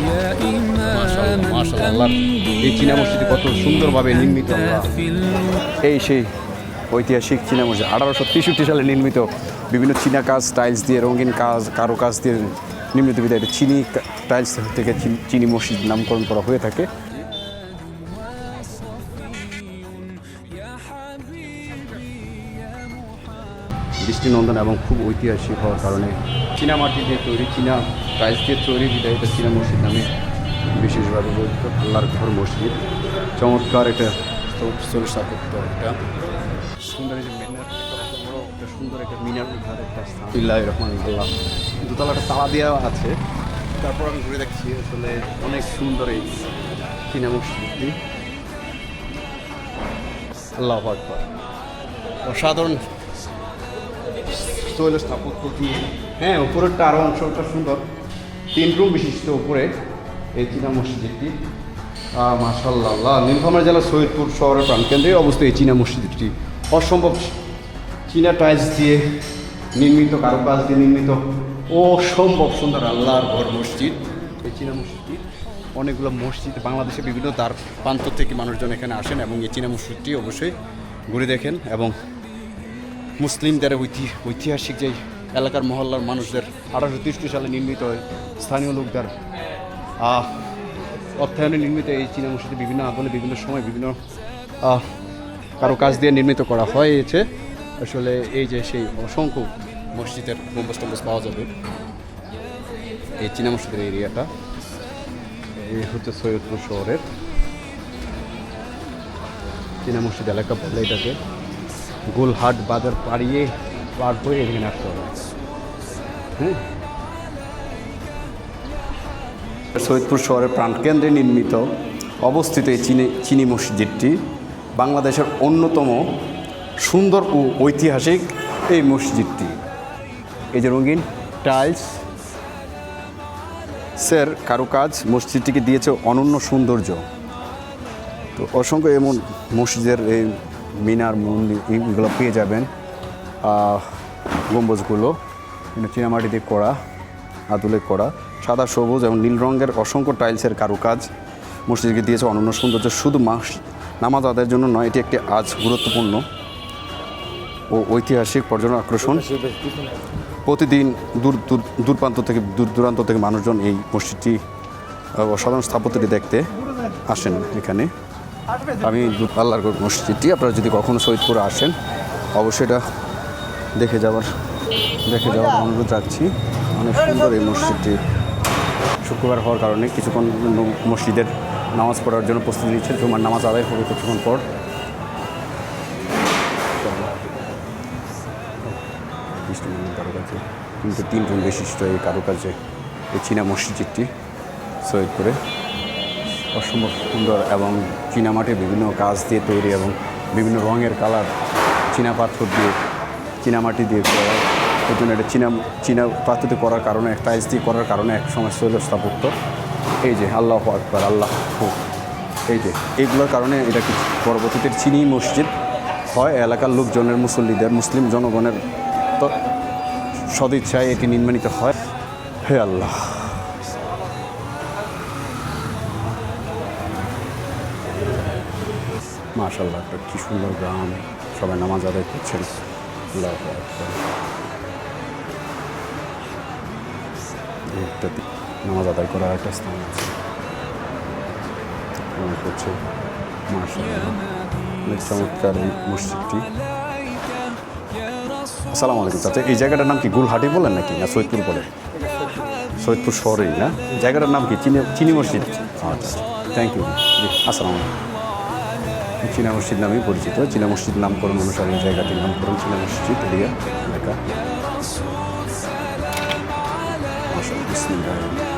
মাশাআল্লাহ মাশাআল্লাহ, এই চীনা মসজিদে কত সুন্দরভাবে নির্মিত। এই সেই ঐতিহাসিক চীনা মসজিদ 1863 সালে নির্মিত, বিভিন্ন চীনা কাজ, টাইলস দিয়ে, রঙিন কাজ, কারো কাজ দিয়ে নির্মিত বিধায় এটা চিনি টাইলস থেকে চিনি মসজিদ নামকরণ করা হয়ে থাকে। দৃষ্টিনন্দন এবং খুব ঐতিহাসিক হওয়ার কারণে চীনা মাটি দিয়ে তৈরি, চীনা টাইলস দিয়ে তৈরি বিধায় এটা চীনা মসজিদ নামে বিশেষভাবে পরিচিত। আল্লাহর ঘর মসজিদ, চমৎকার এটা স্থাপত্য, একটা সুন্দর যে মিনার, বড় একটা সুন্দর একটা মিনার উঠার একটা স্থান। বিসমিল্লাহির রহমানির রহিম। দোতলাটা তালা দেওয়া আছে, তারপর আমি ঘুরে দেখছি আসলে অনেক সুন্দর এই চীনা মসজিদটি। আল্লাহু আকবার, অসাধারণ তৈল স্থাপত্য দিয়ে। হ্যাঁ, উপরেরটা আরও অংশটা সুন্দর, 3 রুম বিশিষ্ট উপরে এই চীনা মসজিদটি। মাশাআল্লাহ, নীলফামারী জেলার সৈয়দপুর শহরের প্রাণকেন্দ্রে অবস্থিত এই চীনা মসজিদটি অসম্ভব চীনা টাইলস দিয়ে নির্মিত, কারুকাজ দিয়ে নির্মিত, অসম্ভব সুন্দর আল্লাহর ঘর মসজিদ। এই চীনা মসজিদটি, অনেকগুলো মসজিদ বাংলাদেশে বিভিন্ন দ্বার প্রান্ত থেকে মানুষজন এখানে আসেন এবং এই চীনা মসজিদটি অবশ্যই ঘুরে দেখেন। এবং মুসলিমদের ঐতিহাসিক যে এলাকার মহল্লার মানুষদের 1863 সালে নির্মিত স্থানীয় লোকদের অর্থায়নে নির্মিত এই চীনা মসজিদে বিভিন্ন আদলে, বিভিন্ন সময়, বিভিন্ন কারুকাজ দিয়ে নির্মিত করা হয়েছে। আসলে এই যে সেই অসংখ্য মসজিদের গম্বুজ টম্বুজ পাওয়া যাবে এই চীনা মসজিদের এরিয়াটা। এই হচ্ছে সৈয়দপুর শহরের চীনা মসজিদ এলাকা বলে এটাকে। গোলহাট বাজার পার করে এখানে আসতে হবে। হ্যাঁ, সৈয়দপুর শহরের প্রাণকেন্দ্রে নির্মিত অবস্থিত এই চিনি মসজিদটি বাংলাদেশের অন্যতম সুন্দর ও ঐতিহাসিক এই মসজিদটি। এই যে রঙিন টাইলস সের কারুকাজ মসজিদটিকে দিয়েছে অনন্য সৌন্দর্য। তো অসংখ্য এমন মসজিদের এই মিনার, মন্দির এগুলো পেয়ে যাবেন। গম্বুজগুলো চীনামাটি দিয়ে করা, আদলে করা, সাদা, সবুজ এবং নীল রঙের অসংখ্য টাইলসের কারুকাজ মসজিদকে দিয়েছে অনন্য সৌন্দর্য। শুধু নামাজ আদায়ের জন্য নয়, এটি একটি আজ গুরুত্বপূর্ণ ও ঐতিহাসিক পর্যটন আকর্ষণ। প্রতিদিন দূর দূরান্ত থেকে মানুষজন এই মসজিদটি, অসাধারণ স্থাপত্যটি দেখতে আসেন এখানে। আমি আল্লাহর ঘর মসজিদটি, আপনারা যদি কখনো সৈয়দপুরে আসেন অবশ্যই এটা দেখে যাওয়ার অনুরোধ রাখছি। অনেক সুন্দর এই মসজিদটি। শুক্রবার হওয়ার কারণে কিছুক্ষণ মসজিদের নামাজ পড়ার জন্য প্রস্তুতি নিচ্ছে। জুমার নামাজ আদায় হবে কিছুক্ষণ পর। কারুকাজে কিন্তু 3 রুম বিশিষ্ট এই কারুকাজে এই চীনা মসজিদটি সৈয়দপুরে অসম্ভব সুন্দর এবং চীনামাটির বিভিন্ন কাজ দিয়ে তৈরি এবং বিভিন্ন রঙের কালার, চীনা পাথর দিয়ে, চীনামাটি দিয়ে করা। এই জন্য এটা চীনা পাথর দিয়ে করার কারণে, টাইলস দিয়ে করার কারণে এক সময় শৈল স্থাপত্য। এই যে আল্লাহু আকবার, আল্লাহ, এই যে এইগুলোর কারণে এটা কি পরবর্তীতে চিনি মসজিদ হয়। এলাকার লোকজনের, মুসল্লিদের, মুসলিম জনগণের সদিচ্ছায় এটি নির্মাণিত হয়। হে আল্লাহ, মাশাআল্লাহ, একটা কি সুন্দর গ্রাম, সবাই নামাজ আদায় করছেন। নামাজ আদায় করার একটা স্থান আছে করছে। মাশাআল্লাহ, অনেক চমৎকার এই মসজিদটি। আসসালামু আলাইকুম চাচা, এই জায়গাটার নাম কি গুলহাটি বলেন নাকি, না সৈয়দপুর বলে? সৈয়দপুর শহরেই না? জায়গাটার নাম কি চিনি মসজিদ? আচ্ছা, থ্যাংক ইউ। আসসালামু আলাইকুম। চীনা মসজিদ নামেই পরিচিত। চীনা মসজিদ নামকরণ অনুসারে এই জায়গাটির নামকরণ চীনা মসজিদ এরিয়া এলাকা। বিসমিল্লাহ।